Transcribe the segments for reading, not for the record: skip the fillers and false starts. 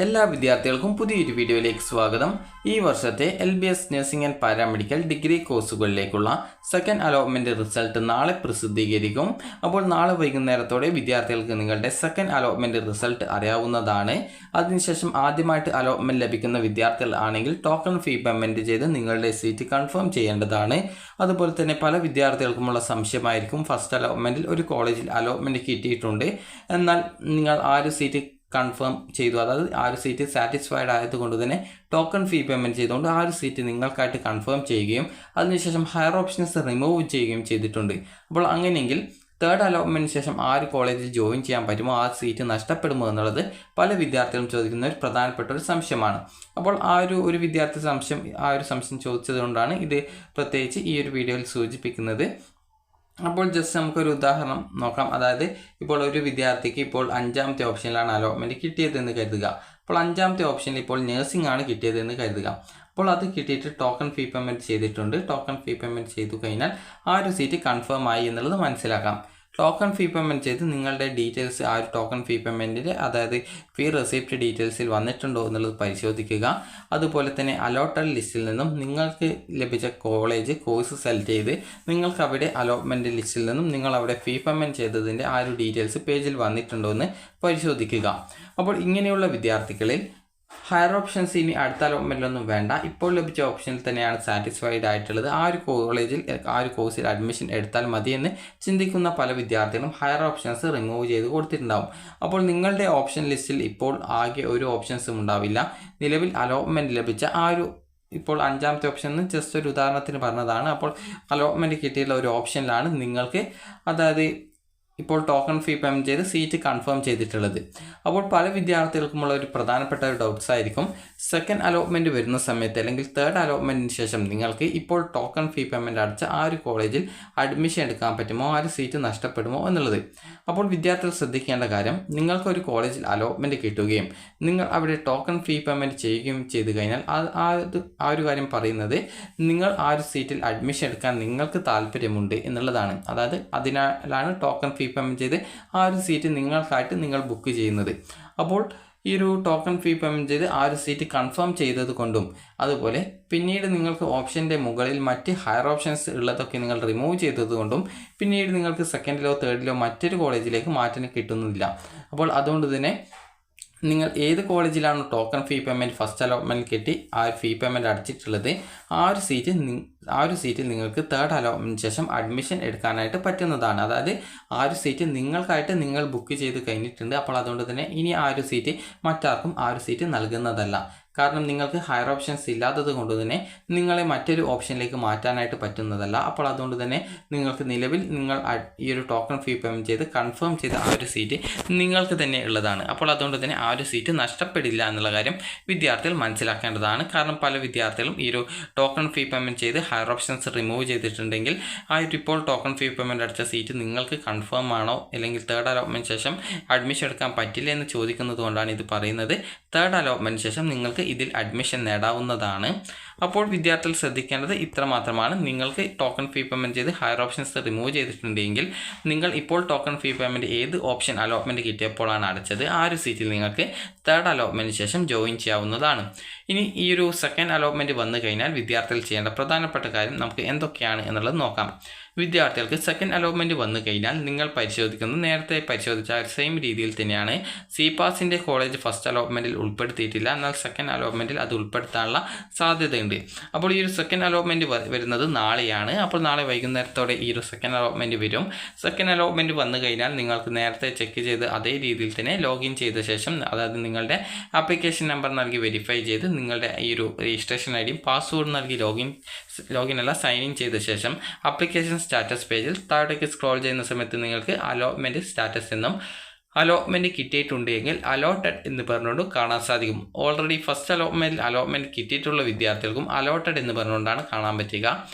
എല്ലാ വിദ്യാർത്ഥികൾക്കും പുതിയൊരു വീഡിയോയിലേക്ക് സ്വാഗതം. ഈ വർഷത്തെ LBS nursing and paramedical degree കോഴ്സുകളിലേക്കുള്ള സെക്കൻഡ് അലോട്ട്മെൻറ്റ് റിസൾട്ട് നാളെ പ്രസിദ്ധീകരിക്കും. അപ്പോൾ നാളെ വൈകുന്നേരത്തോടെ വിദ്യാർത്ഥികൾക്ക് നിങ്ങളുടെ സെക്കൻഡ് അലോട്ട്മെൻറ്റ് റിസൾട്ട് അറിയാവുന്നതാണ്. അതിനുശേഷം ആദ്യമായിട്ട് അലോട്ട്മെൻറ്റ് ലഭിക്കുന്ന വിദ്യാർത്ഥികൾ ആണെങ്കിൽ ടോക്കൺ ഫീ പേയ്മെൻറ്റ് ചെയ്ത് നിങ്ങളുടെ സീറ്റ് കൺഫേം ചെയ്യേണ്ടതാണ്. അതുപോലെ തന്നെ പല വിദ്യാർത്ഥികൾക്കുമുള്ള സംശയമായിരിക്കും, ഫസ്റ്റ് അലോട്ട്മെൻറ്റിൽ ഒരു കോളേജിൽ അലോട്ട്മെൻറ്റ് കിട്ടിയിട്ടുണ്ട്, എന്നാൽ നിങ്ങൾ ആ ഒരു സീറ്റ് കൺഫേം ചെയ്തു, അതായത് ആ ഒരു സീറ്റ് സാറ്റിസ്ഫൈഡ് ആയതുകൊണ്ട് തന്നെ ടോക്കൺ ഫീ പേയ്മെൻറ്റ് ചെയ്തുകൊണ്ട് ആ ഒരു സീറ്റ് നിങ്ങൾക്കായിട്ട് കൺഫേം ചെയ്യുകയും അതിനുശേഷം ഹയർ ഓപ്ഷൻസ് റിമൂവ് ചെയ്യുകയും ചെയ്തിട്ടുണ്ട്. അപ്പോൾ അങ്ങനെയെങ്കിൽ തേർഡ് അലോട്ട്മെൻറ്റിന് ശേഷം ആ ഒരു കോളേജിൽ ജോയിൻ ചെയ്യാൻ പറ്റുമോ, ആ സീറ്റ് നഷ്ടപ്പെടുമോ എന്നുള്ളത് പല വിദ്യാർത്ഥികളും ചോദിക്കുന്ന ഒരു പ്രധാനപ്പെട്ട ഒരു സംശയമാണ്. അപ്പോൾ ആ ഒരു വിദ്യാർത്ഥി സംശയം ചോദിച്ചതുകൊണ്ടാണ് ഇത് പ്രത്യേകിച്ച് ഈ ഒരു വീഡിയോയിൽ സൂചിപ്പിക്കുന്നത്. അപ്പോൾ ജസ്റ്റ് നമുക്കൊരു ഉദാഹരണം നോക്കാം. അതായത് ഇപ്പോൾ ഒരു വിദ്യാർത്ഥിക്ക് ഇപ്പോൾ 5ാമത്തെ ഓപ്ഷനിലാണ് അലോട്ട്മെൻറ്റ് കിട്ടിയതെന്ന് കരുതുക. അപ്പോൾ 5ാമത്തെ ഓപ്ഷനിൽ ഇപ്പോൾ നഴ്സിംഗ് ആണ് കിട്ടിയതെന്ന് കരുതുക. അപ്പോൾ അത് കിട്ടിയിട്ട് ടോക്കൺ ഫീ പേയ്മെൻറ്റ് ചെയ്തിട്ടുണ്ട്. ടോക്കൺ ഫീ പേയ്മെൻറ്റ് ചെയ്തു കഴിഞ്ഞാൽ ആ ഒരു സീറ്റ് കൺഫേം ആയി എന്നുള്ളത് മനസ്സിലാക്കാം. ടോക്കൺ ഫീ പേയ്മെൻറ്റ് ചെയ്ത് നിങ്ങളുടെ ഡീറ്റെയിൽസ് ആ ഒരു ടോക്കൺ ഫീ പേയ്മെൻറ്റിൽ, അതായത് ഫീ റെസിപ്റ്റ് ഡീറ്റെയിൽസിൽ വന്നിട്ടുണ്ടോ എന്നുള്ളത് പരിശോധിക്കുക. അതുപോലെ തന്നെ അലോട്ടഡ് ലിസ്റ്റിൽ നിന്നും നിങ്ങൾക്ക് ലഭിച്ച കോഴ്സ് സെലക്ട് ചെയ്ത് നിങ്ങൾക്ക് അവിടെ അലോട്ട്മെൻറ്റ് ലിസ്റ്റിൽ നിന്നും നിങ്ങൾ അവിടെ ഫീ പേയ്മെൻറ്റ് ചെയ്തതിൻ്റെ ആ ഒരു ഡീറ്റെയിൽസ് പേജിൽ വന്നിട്ടുണ്ടോ എന്ന് പരിശോധിക്കുക. അപ്പോൾ ഇങ്ങനെയുള്ള വിദ്യാർത്ഥികളിൽ ഹയർ ഓപ്ഷൻസ് ഇനി അടുത്ത അലോട്ട്മെൻറ്റിലൊന്നും വേണ്ട, ഇപ്പോൾ ലഭിച്ച ഓപ്ഷനിൽ തന്നെയാണ് സാറ്റിസ്ഫൈഡ് ആയിട്ടുള്ളത്, ആ ഒരു കോളേജിൽ ആ ഒരു കോഴ്സിൽ അഡ്മിഷൻ എടുത്താൽ മതിയെന്ന് ചിന്തിക്കുന്ന പല വിദ്യാർത്ഥികളും ഹയർ ഓപ്ഷൻസ് റിമൂവ് ചെയ്ത് കൊടുത്തിട്ടുണ്ടാവും. അപ്പോൾ നിങ്ങളുടെ ഓപ്ഷൻ ലിസ്റ്റിൽ ഇപ്പോൾ ആകെ ഒരു ഓപ്ഷൻസും ഉണ്ടാവില്ല. നിലവിൽ അലോട്ട്മെൻറ്റ് ലഭിച്ച ആ ഒരു ഇപ്പോൾ 5ാമത്തെ ഓപ്ഷൻ എന്ന് ജസ്റ്റ് ഒരു ഉദാഹരണത്തിന് പറഞ്ഞതാണ്. അപ്പോൾ അലോട്ട്മെൻറ്റ് കിട്ടിയുള്ള ഒരു ഓപ്ഷനിലാണ് നിങ്ങൾക്ക്, അതായത് ഇപ്പോൾ ടോക്കൺ ഫീ പേയ്മെൻറ്റ് ചെയ്ത് സീറ്റ് കൺഫേം ചെയ്തിട്ടുള്ളത്. അപ്പോൾ പല വിദ്യാർത്ഥികൾക്കുമുള്ള ഒരു പ്രധാനപ്പെട്ട ഒരു ഡൗട്ട്സ് ആയിരിക്കും, സെക്കൻഡ് അലോട്ട്മെൻറ്റ് വരുന്ന സമയത്ത് അല്ലെങ്കിൽ തേർഡ് അലോട്ട്മെൻറ്റിന് ശേഷം നിങ്ങൾക്ക് ഇപ്പോൾ ടോക്കൺ ഫീ പേയ്മെൻറ്റ് അടച്ച ആ ഒരു കോളേജിൽ അഡ്മിഷൻ എടുക്കാൻ പറ്റുമോ, ആ ഒരു സീറ്റ് നഷ്ടപ്പെടുമോ എന്നുള്ളത്. അപ്പോൾ വിദ്യാർത്ഥികൾ ശ്രദ്ധിക്കേണ്ട കാര്യം, നിങ്ങൾക്കൊരു കോളേജിൽ അലോട്ട്മെൻറ്റ് കിട്ടുകയും നിങ്ങൾ അവിടെ ടോക്കൺ ഫീ പേയ്മെൻറ്റ് ചെയ്യുകയും ചെയ്തു കഴിഞ്ഞാൽ ആ ഒരു കാര്യം പറയുന്നത് നിങ്ങൾ ആ ഒരു സീറ്റിൽ അഡ്മിഷൻ എടുക്കാൻ നിങ്ങൾക്ക് താല്പര്യമുണ്ട് എന്നുള്ളതാണ്. അതായത് അതിനാലാണ് ടോക്കൺ ഫീ പേയ്മെൻറ്റ് ചെയ്ത് ആ ഒരു സീറ്റ് നിങ്ങൾക്കായിട്ട് നിങ്ങൾ ബുക്ക് ചെയ്യുന്നത്. അപ്പോൾ ഈ ഒരു ടോക്കൺ ഫീ പേയ്മെൻറ്റ് ചെയ്ത് ആ ഒരു സീറ്റ് കൺഫേം ചെയ്തത് കൊണ്ടും അതുപോലെ പിന്നീട് നിങ്ങൾക്ക് ഓപ്ഷൻ്റെ മുകളിൽ മറ്റ് ഹയർ ഓപ്ഷൻസ് ഉള്ളതൊക്കെ നിങ്ങൾ റിമൂവ് ചെയ്തതുകൊണ്ടും പിന്നീട് നിങ്ങൾക്ക് സെക്കൻഡിലോ തേർഡിലോ മറ്റൊരു കോളേജിലേക്ക് മാറ്റാൻ കിട്ടുന്നില്ല. അപ്പോൾ അതുകൊണ്ട് തന്നെ നിങ്ങൾ ഏത് കോളേജിലാണോ token fee payment first allotment കിട്ടി ആ ഒരു ഫീ പേയ്മെൻറ്റ് അടച്ചിട്ടുള്ളത്, ആ ഒരു സീറ്റിൽ നിങ്ങൾക്ക് തേർഡ് അലോട്ട്മെൻറ്റിന് ശേഷം അഡ്മിഷൻ എടുക്കാനായിട്ട് പറ്റുന്നതാണ്. അതായത് ആ ഒരു സീറ്റ് നിങ്ങൾക്കായിട്ട് നിങ്ങൾ ബുക്ക് ചെയ്ത് കഴിഞ്ഞിട്ടുണ്ട്. അപ്പോൾ അതുകൊണ്ട് തന്നെ ഇനി ആ ഒരു സീറ്റ് മറ്റാർക്കും ആ ഒരു സീറ്റ് നൽകുന്നതല്ല. കാരണം നിങ്ങൾക്ക് ഹയർ ഓപ്ഷൻസ് ഇല്ലാത്തത് കൊണ്ട് തന്നെ നിങ്ങളെ മറ്റൊരു ഓപ്ഷനിലേക്ക് മാറ്റാനായിട്ട് പറ്റുന്നതല്ല. അപ്പോൾ അതുകൊണ്ട് തന്നെ നിങ്ങൾക്ക് നിലവിൽ നിങ്ങൾ ഈ ഒരു ടോക്കൺ ഫീ പേയ്മെൻറ്റ് ചെയ്ത് കൺഫേം ചെയ്ത ആ ഒരു സീറ്റ് നിങ്ങൾക്ക് തന്നെ ഉള്ളതാണ്. അപ്പോൾ അതുകൊണ്ട് തന്നെ ആ ഒരു സീറ്റ് നഷ്ടപ്പെടില്ല എന്നുള്ള കാര്യം വിദ്യാർത്ഥികൾ മനസ്സിലാക്കേണ്ടതാണ്. കാരണം പല വിദ്യാർത്ഥികളും ഈ ഒരു ടോക്കൺ ഫീ പേയ്മെൻറ്റ് ചെയ്ത് ഹയർ ഓപ്ഷൻസ് റിമൂവ് ചെയ്തിട്ടുണ്ടെങ്കിൽ ആ ഒരു ഇപ്പോൾ ടോക്കൺ ഫീ പേയ്മെൻറ്റ് അടച്ച സീറ്റ് നിങ്ങൾക്ക് കൺഫേം ആണോ അല്ലെങ്കിൽ തേർഡ് അലോട്ട്മെൻറ്റ് ശേഷം അഡ്മിഷൻ എടുക്കാൻ പറ്റില്ല എന്ന് ചോദിക്കുന്നത് കൊണ്ടാണ് ഇത് പറയുന്നത്. തേർഡ് അലോട്ട്മെൻറ്റ് ശേഷം നിങ്ങൾക്ക് ഇതിൽ അഡ്മിഷൻ നേടാവുന്നതാണ്. അപ്പോൾ വിദ്യാർത്ഥികൾ ശ്രദ്ധിക്കേണ്ടത് ഇത്ര മാത്രമാണ്. നിങ്ങൾക്ക് ടോക്കൺ ഫീ പേയ്മെൻറ്റ് ചെയ്ത് ഹയർ ഓപ്ഷൻസ് റിമൂവ് ചെയ്തിട്ടുണ്ടെങ്കിൽ നിങ്ങൾ ഇപ്പോൾ ടോക്കൺ ഫീ പേയ്മെൻറ്റ് ഏത് ഓപ്ഷൻ അലോട്ട്മെൻറ്റ് കിട്ടിയപ്പോഴാണ് അടച്ചത്, ആ ഒരു സീറ്റിൽ നിങ്ങൾക്ക് തേർഡ് അലോട്ട്മെൻറ്റിന് ശേഷം ജോയിൻ ചെയ്യാവുന്നതാണ്. ഇനി ഈ ഒരു സെക്കൻഡ് അലോട്ട്മെൻറ്റ് വന്നു കഴിഞ്ഞാൽ വിദ്യാർത്ഥികൾ ചെയ്യേണ്ട പ്രധാനപ്പെട്ട കാര്യം നമുക്ക് എന്തൊക്കെയാണ് എന്നുള്ളത് നോക്കാം. വിദ്യാർത്ഥികൾക്ക് സെക്കൻഡ് അലോട്ട്മെൻറ്റ് വന്നു കഴിഞ്ഞാൽ നിങ്ങൾ പരിശോധിക്കുന്നത് നേരത്തെ പരിശോധിച്ച സെയിം രീതിയിൽ തന്നെയാണ്. CPASൻ്റെ കോളേജ് ഫസ്റ്റ് അലോട്ട്മെൻറ്റിൽ ഉൾപ്പെടുത്തിയിട്ടില്ല, എന്നാൽ സെക്കൻഡ് അലോട്ട്മെൻറ്റിൽ അത് ഉൾപ്പെടുത്താനുള്ള സാധ്യതയുണ്ട്. അപ്പോൾ ഈ ഒരു സെക്കൻഡ് അലോട്ട്മെൻറ്റ് വരുന്നത് നാളെയാണ്. അപ്പോൾ നാളെ വൈകുന്നേരത്തോടെ ഈ ഒരു സെക്കൻഡ് അലോട്ട്മെൻറ്റ് വരും. സെക്കൻഡ് അലോട്ട്മെൻറ്റ് വന്നു കഴിഞ്ഞാൽ നിങ്ങൾക്ക് നേരത്തെ ചെക്ക് ചെയ്ത് അതേ രീതിയിൽ തന്നെ ലോഗിൻ ചെയ്ത ശേഷം, അതായത് നിങ്ങളുടെ ആപ്ലിക്കേഷൻ നമ്പർ നൽകി വെരിഫൈ ചെയ്ത് നിങ്ങളുടെ ഈ ഒരു രജിസ്ട്രേഷൻ ID പാസ്വേഡ് നൽകി സൈൻ ഇൻ ചെയ്ത ശേഷം ആപ്ലിക്കേഷൻ സ്റ്റാറ്റസ് പേജിൽ താഴേക്ക് സ്ക്രോൾ ചെയ്യുന്ന സമയത്ത് നിങ്ങൾക്ക് അലോട്ട്മെൻറ്റ് സ്റ്റാറ്റസ് എന്നും അലോട്ട്മെൻറ്റ് കിട്ടിയിട്ടുണ്ടെങ്കിൽ അലോട്ടഡ് എന്ന് പറഞ്ഞുകൊണ്ട് കാണാൻ സാധിക്കും. ഓൾറെഡി ഫസ്റ്റ് അലോട്ട്മെൻറ്റ് കിട്ടിയിട്ടുള്ള വിദ്യാർത്ഥികൾക്കും അലോട്ടഡ് എന്ന് പറഞ്ഞുകൊണ്ടാണ് കാണാൻ പറ്റുക.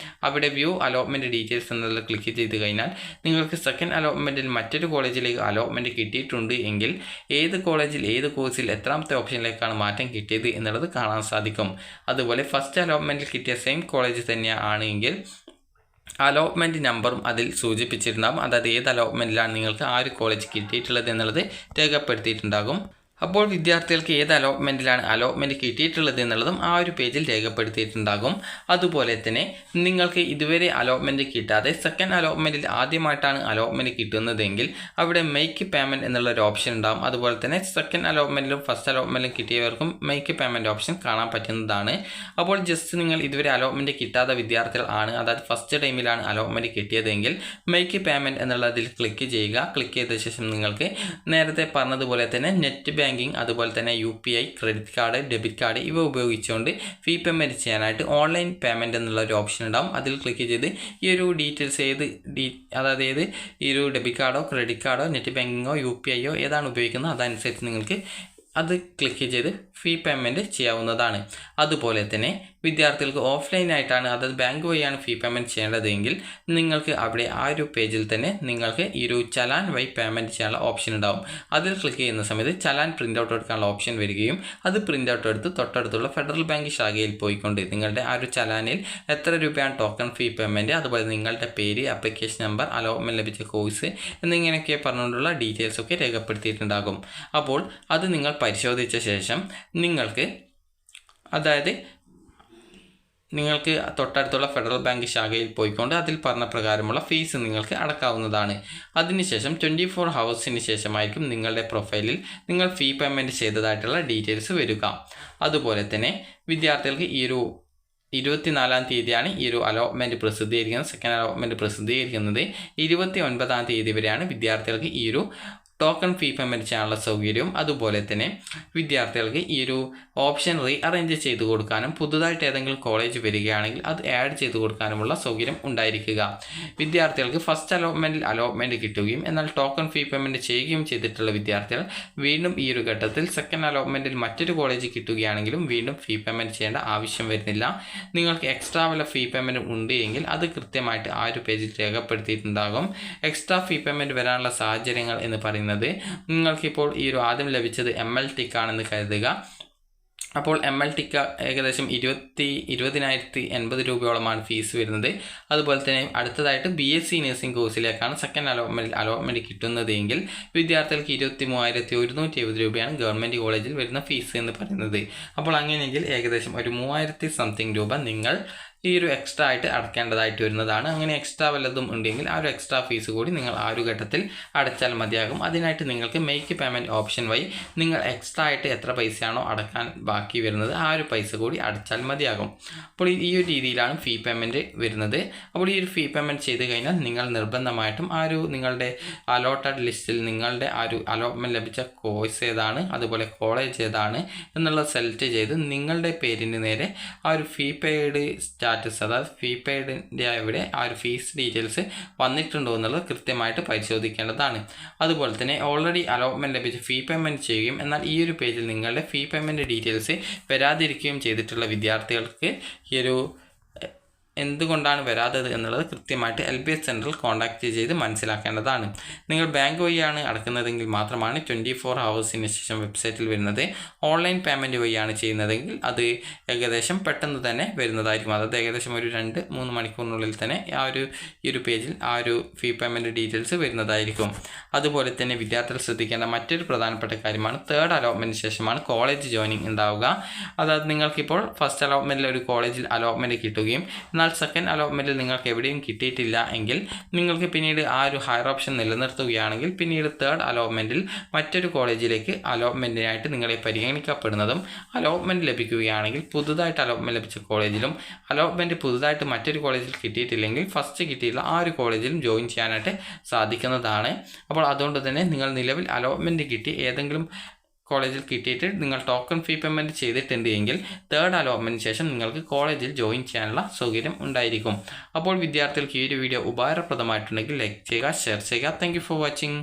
അവിടെ വ്യൂ അലോട്ട്മെൻറ്റ് ഡീറ്റെയിൽസ് എന്നുള്ളത് ക്ലിക്ക് ചെയ്ത് കഴിഞ്ഞാൽ നിങ്ങൾക്ക് സെക്കൻഡ് അലോട്ട്മെൻറ്റിൽ മറ്റൊരു കോളേജിലേക്ക് അലോട്ട്മെൻറ്റ് കിട്ടിയിട്ടുണ്ട് എങ്കിൽ ഏത് കോളേജിൽ ഏത് കോഴ്സിൽ എത്രാമത്തെ ഓപ്ഷനിലേക്കാണ് മാറ്റം കിട്ടിയത് എന്നുള്ളത് കാണാൻ സാധിക്കും. അതുപോലെ ഫസ്റ്റ് അലോട്ട്മെൻറ്റിൽ കിട്ടിയ സെയിം കോളേജ് തന്നെയാണ് എങ്കിൽ അലോട്ട്മെൻറ്റ് നമ്പറും അതിൽ സൂചിപ്പിച്ചിട്ടുണ്ടാകും. അതായത് ഏത് അലോട്ട്മെൻറ്റിലാണ് നിങ്ങൾക്ക് ആ ഒരു കോളേജ് കിട്ടിയിട്ടുള്ളത് എന്നുള്ളത് രേഖപ്പെടുത്തിയിട്ടുണ്ടാകും. അപ്പോൾ വിദ്യാർത്ഥികൾക്ക് ഏത് അലോട്ട്മെൻറ്റിലാണ് അലോട്ട്മെൻറ്റ് കിട്ടിയിട്ടുള്ളത് എന്നുള്ളതും ആ ഒരു പേജിൽ രേഖപ്പെടുത്തിയിട്ടുണ്ടാകും. അതുപോലെ തന്നെ നിങ്ങൾക്ക് ഇതുവരെ അലോട്ട്മെൻറ്റ് കിട്ടാതെ സെക്കൻഡ് അലോട്ട്മെൻറ്റിൽ ആദ്യമായിട്ടാണ് അലോട്ട്മെൻറ്റ് കിട്ടുന്നതെങ്കിൽ അവിടെ മേക്ക് പേയ്മെൻറ്റ് എന്നുള്ളൊരു ഓപ്ഷൻ ഉണ്ടാകും. അതുപോലെ തന്നെ സെക്കൻഡ് അലോട്ട്മെൻറ്റിലും ഫസ്റ്റ് അലോട്ട്മെൻറ്റിലും കിട്ടിയവർക്കും മേക്ക് പേയ്മെൻറ്റ് ഓപ്ഷൻ കാണാൻ പറ്റുന്നതാണ്. അപ്പോൾ ജസ്റ്റ് നിങ്ങൾ ഇതുവരെ അലോട്ട്മെൻറ്റ് കിട്ടാത്ത വിദ്യാർത്ഥികൾ ആണ്, അതായത് ഫസ്റ്റ് ടൈമിലാണ് അലോട്ട്മെൻറ്റ് കിട്ടിയതെങ്കിൽ മേക്ക് പേയ്മെൻറ്റ് എന്നുള്ളതിൽ ക്ലിക്ക് ചെയ്യുക. ക്ലിക്ക് ചെയ്ത ശേഷം നിങ്ങൾക്ക് നേരത്തെ പറഞ്ഞതുപോലെ തന്നെ നെറ്റ് ബാങ്കിങ് അതുപോലെ തന്നെ UPI, credit card, debit card ഇവ ഉപയോഗിച്ചുകൊണ്ട് ഫീ പേയ്മെൻറ്റ് ചെയ്യാനായിട്ട് ഓൺലൈൻ പേയ്മെൻറ്റ് എന്നുള്ള ഒരു ഓപ്ഷൻ ഉണ്ടാകും. അതിൽ ക്ലിക്ക് ചെയ്ത് ഈ ഒരു ഡീറ്റെയിൽസ് അതായത് ഈ ഒരു ഡെബിറ്റ് കാർഡോ ക്രെഡിറ്റ് കാർഡോ നെറ്റ് ബാങ്കിങ്ങോ UPI ഏതാണ് ഉപയോഗിക്കുന്നത് അതനുസരിച്ച് നിങ്ങൾക്ക് അത് ക്ലിക്ക് ചെയ്ത് ഫീ പേയ്മെൻറ്റ് ചെയ്യാവുന്നതാണ്. അതുപോലെ തന്നെ വിദ്യാർത്ഥികൾക്ക് ഓഫ്ലൈനായിട്ടാണ്, അതായത് ബാങ്ക് വഴിയാണ് ഫീ പേയ്മെൻറ്റ് ചെയ്യേണ്ടതെങ്കിൽ നിങ്ങൾക്ക് അവിടെ ആ ഒരു പേജിൽ തന്നെ നിങ്ങൾക്ക് ഈ ഒരു ചലാൻ വഴി പേയ്മെൻറ്റ് ചെയ്യാനുള്ള ഓപ്ഷൻ ഉണ്ടാകും. അതിൽ ക്ലിക്ക് ചെയ്യുന്ന സമയത്ത് ചലാൻ പ്രിൻ്റ് ഔട്ട് എടുക്കാനുള്ള ഓപ്ഷൻ വരികയും അത് പ്രിൻ്റ് ഔട്ട് എടുത്ത് തൊട്ടടുത്തുള്ള ഫെഡറൽ ബാങ്ക് ശാഖയിൽ പോയിക്കൊണ്ട് നിങ്ങളുടെ ആ ഒരു ചലാനിൽ എത്ര രൂപയാണ് ടോക്കൺ ഫീ പേയ്മെൻറ്റ്, അതുപോലെ നിങ്ങളുടെ പേര്, ആപ്ലിക്കേഷൻ നമ്പർ, അലോട്ട്മെൻറ്റ് ലഭിച്ച കോഴ്സ് എന്നിങ്ങനെയൊക്കെ പറഞ്ഞുകൊണ്ടുള്ള ഡീറ്റെയിൽസൊക്കെ രേഖപ്പെടുത്തിയിട്ടുണ്ടാകും. അപ്പോൾ അത് നിങ്ങൾ പരിശോധിച്ച ശേഷം നിങ്ങൾക്ക് തൊട്ടടുത്തുള്ള ഫെഡറൽ ബാങ്ക് ശാഖയിൽ പോയിക്കൊണ്ട് അതിൽ പറഞ്ഞ പ്രകാരമുള്ള ഫീസ് നിങ്ങൾക്ക് അടക്കാവുന്നതാണ്. അതിനുശേഷം 24 ഹവേഴ്സിന് ശേഷമായിരിക്കും നിങ്ങളുടെ പ്രൊഫൈലിൽ നിങ്ങൾ ഫീ പേയ്മെൻറ്റ് ചെയ്തതായിട്ടുള്ള ഡീറ്റെയിൽസ് വരിക. അതുപോലെ തന്നെ വിദ്യാർത്ഥികൾക്ക് ഈ ഒരു 24-ാം തീയതിയാണ് ഈ ഒരു അലോട്ട്മെൻറ്റ് പ്രസിദ്ധീകരിക്കുന്നത്. സെക്കൻഡ് അലോട്ട്മെൻറ്റ് പ്രസിദ്ധീകരിക്കുന്നത് 29-ാം തീയതി വരെയാണ് വിദ്യാർത്ഥികൾക്ക് ഈ ഒരു ടോക്കൺ ഫീ പേയ്മെൻറ്റ് ചെയ്യാനുള്ള സൗകര്യവും അതുപോലെ തന്നെ വിദ്യാർത്ഥികൾക്ക് ഈ ഒരു ഓപ്ഷൻ റീഅറേഞ്ച് ചെയ്ത് കൊടുക്കാനും പുതുതായിട്ട് ഏതെങ്കിലും കോളേജ് വരികയാണെങ്കിൽ അത് ആഡ് ചെയ്ത് കൊടുക്കാനുമുള്ള സൗകര്യം ഉണ്ടായിരിക്കുക. വിദ്യാർത്ഥികൾക്ക് ഫസ്റ്റ് അലോട്ട്മെൻറ്റിൽ അലോട്ട്മെൻറ്റ് കിട്ടുകയും എന്നാൽ ടോക്കൺ ഫീ പേയ്മെൻറ്റ് ചെയ്യുകയും ചെയ്തിട്ടുള്ള വിദ്യാർത്ഥികൾ വീണ്ടും ഈ ഒരു ഘട്ടത്തിൽ സെക്കൻഡ് അലോട്ട്മെൻറ്റിൽ മറ്റൊരു കോളേജ് കിട്ടുകയാണെങ്കിലും വീണ്ടും ഫീ പേയ്മെൻറ്റ് ചെയ്യേണ്ട ആവശ്യം വരുന്നില്ല. നിങ്ങൾക്ക് എക്സ്ട്രാ വല്ല ഫീ പേയ്മെൻറ്റ് ഉണ്ട് എങ്കിൽ അത് കൃത്യമായിട്ട് ആ ഒരു പേജിൽ രേഖപ്പെടുത്തിയിട്ടുണ്ടാകും. എക്സ്ട്രാ ഫീ പേയ്മെൻറ്റ് വരാനുള്ള സാഹചര്യങ്ങൾ എന്ന് പറയുന്നത് നിങ്ങൾക്കിപ്പോൾ ഈ ഒരു ആദ്യം ലഭിച്ചത് ML ടിക്ക് ആണെന്ന് കരുതുക. അപ്പോൾ ML ടിക്ക് ഏകദേശം 20,080 രൂപയോളമാണ് ഫീസ് വരുന്നത്. അതുപോലെ തന്നെ അടുത്തതായിട്ട് BSc നഴ്സിംഗ് കോഴ്സിലേക്കാണ് സെക്കൻഡ് അലോട്ട്മെൻറ്റ് കിട്ടുന്നതെങ്കിൽ വിദ്യാർത്ഥികൾക്ക് 23,170 രൂപയാണ് ഗവൺമെൻറ് കോളേജിൽ വരുന്ന ഫീസ് എന്ന് പറയുന്നത്. അപ്പോൾ അങ്ങനെയെങ്കിൽ ഏകദേശം ഒരു 3,000 സംതിങ് രൂപ നിങ്ങൾ ഈ ഒരു എക്സ്ട്രാ ആയിട്ട് അടയ്ക്കേണ്ടതായിട്ട് വരുന്നതാണ്. അങ്ങനെ എക്സ്ട്രാ വല്ലതും ഉണ്ടെങ്കിൽ ആ ഒരു എക്സ്ട്രാ ഫീസ് കൂടി നിങ്ങൾ ആ ഒരു ഘട്ടത്തിൽ അടച്ചാൽ മതിയാകും. അതിനായിട്ട് നിങ്ങൾക്ക് മേക്ക് പേയ്മെൻറ്റ് ഓപ്ഷൻ വഴി നിങ്ങൾ എക്സ്ട്രാ ആയിട്ട് എത്ര പൈസയാണോ അടക്കാൻ ബാക്കി വരുന്നത് ആ ഒരു പൈസ കൂടി അടച്ചാൽ മതിയാകും. അപ്പോൾ ഈ ഒരു രീതിയിലാണ് ഫീ പേയ്മെൻറ്റ് വരുന്നത്. അപ്പോൾ ഈ ഒരു ഫീ പേയ്മെൻറ്റ് ചെയ്ത് കഴിഞ്ഞാൽ നിങ്ങൾ നിർബന്ധമായിട്ടും ആ ഒരു നിങ്ങളുടെ അലോട്ടഡ് ലിസ്റ്റിൽ നിങ്ങളുടെ ആ ഒരു അലോട്ട്മെൻറ്റ് ലഭിച്ച കോഴ്സ് ഏതാണ്, അതുപോലെ കോളേജ് ഏതാണ് എന്നുള്ളത് സെലക്ട് ചെയ്ത് നിങ്ങളുടെ പേരിന് നേരെ ആ ഒരു ഫീ പെയ്ഡ് സ്റ്റാറ്റസ്, അതായത് ഫീ പെയ്ഡിൻ്റെ അവിടെ ആ ഒരു ഫീസ് ഡീറ്റെയിൽസ് വന്നിട്ടുണ്ടോ എന്നുള്ളത് കൃത്യമായിട്ട് പരിശോധിക്കേണ്ടതാണ്. അതുപോലെ തന്നെ ഓൾറെഡി അലോട്ട്മെൻറ്റ് ലഭിച്ച് ഫീ പേയ്മെൻറ്റ് ചെയ്യുകയും എന്നാൽ ഈ ഒരു പേജിൽ നിങ്ങളുടെ ഫീ പേയ്മെൻറ്റ് ഡീറ്റെയിൽസ് വരാതിരിക്കുകയും ചെയ്തിട്ടുള്ള വിദ്യാർത്ഥികൾക്ക് ഈ ഒരു എന്തുകൊണ്ടാണ് വരാത്തത് എന്നുള്ളത് കൃത്യമായിട്ട് LBS സെൻറ്ററിൽ കോൺടാക്റ്റ് ചെയ്ത് മനസ്സിലാക്കേണ്ടതാണ്. നിങ്ങൾ ബാങ്ക് വഴിയാണ് അടക്കുന്നതെങ്കിൽ മാത്രമാണ് 24 ഹവേഴ്സിന് ശേഷം വെബ്സൈറ്റിൽ വരുന്നത്. ഓൺലൈൻ പേയ്മെൻറ്റ് വഴിയാണ് ചെയ്യുന്നതെങ്കിൽ അത് ഏകദേശം പെട്ടെന്ന് തന്നെ വരുന്നതായിരിക്കും. അതായത് ഏകദേശം ഒരു 2-3 മണിക്കൂറിനുള്ളിൽ തന്നെ ഈ ഒരു പേജിൽ ആ ഒരു ഫീ പേയ്മെൻറ്റ് ഡീറ്റെയിൽസ് വരുന്നതായിരിക്കും. അതുപോലെ തന്നെ വിദ്യാർത്ഥികൾ ശ്രദ്ധിക്കേണ്ട മറ്റൊരു പ്രധാനപ്പെട്ട കാര്യമാണ് തേർഡ് അലോട്ട്മെൻറ്റിന് ശേഷമാണ് കോളേജ് ജോയിനിങ് ഉണ്ടാവുക. അതായത് നിങ്ങൾക്കിപ്പോൾ ഫസ്റ്റ് അലോട്ട്മെൻറ്റിൽ ഒരു കോളേജിൽ അലോട്ട്മെൻറ്റ് കിട്ടുകയും എന്നാൽ സെക്കൻഡ് അലോട്ട്മെൻറ്റിൽ നിങ്ങൾക്ക് എവിടെയും കിട്ടിയിട്ടില്ല എങ്കിൽ നിങ്ങൾക്ക് പിന്നീട് ആ ഒരു ഹയർ ഓപ്ഷൻ നിലനിർത്തുകയാണെങ്കിൽ പിന്നീട് തേർഡ് അലോട്ട്മെൻറ്റിൽ മറ്റൊരു കോളേജിലേക്ക് അലോട്ട്മെൻറ്റിനായിട്ട് നിങ്ങളെ പരിഗണിക്കപ്പെടുന്നതും അലോട്ട്മെൻറ്റ് ലഭിക്കുകയാണെങ്കിൽ പുതുതായിട്ട് അലോട്ട്മെൻറ്റ് ലഭിച്ച കോളേജിലും അലോട്ട്മെൻറ്റ് പുതുതായിട്ട് മറ്റൊരു കോളേജിൽ കിട്ടിയിട്ടില്ലെങ്കിൽ ഫസ്റ്റ് കിട്ടിയിട്ടുള്ള ആ ഒരു കോളേജിലും ജോയിൻ ചെയ്യാനായിട്ട് സാധിക്കുന്നതാണ്. അപ്പോൾ അതുകൊണ്ട് തന്നെ നിങ്ങൾ നിലവിൽ അലോട്ട്മെൻറ്റ് കിട്ടി ഏതെങ്കിലും കോളേജിൽ കിട്ടിയിട്ട് നിങ്ങൾ ടോക്കൺ ഫീ പേയ്മെൻറ്റ് ചെയ്തിട്ടുണ്ട് എങ്കിൽ തേർഡ് അലോട്ട്മെൻറ്റിന് ശേഷം നിങ്ങൾക്ക് കോളേജിൽ ജോയിൻ ചെയ്യാനുള്ള സൗകര്യം ഉണ്ടായിരിക്കും. അപ്പോൾ വിദ്യാർത്ഥികൾക്ക് ഈ ഒരു വീഡിയോ ഉപകാരപ്രദമായിട്ടുണ്ടെങ്കിൽ ലൈക്ക് ചെയ്യുക, ഷെയർ ചെയ്യുക. Thank you for watching.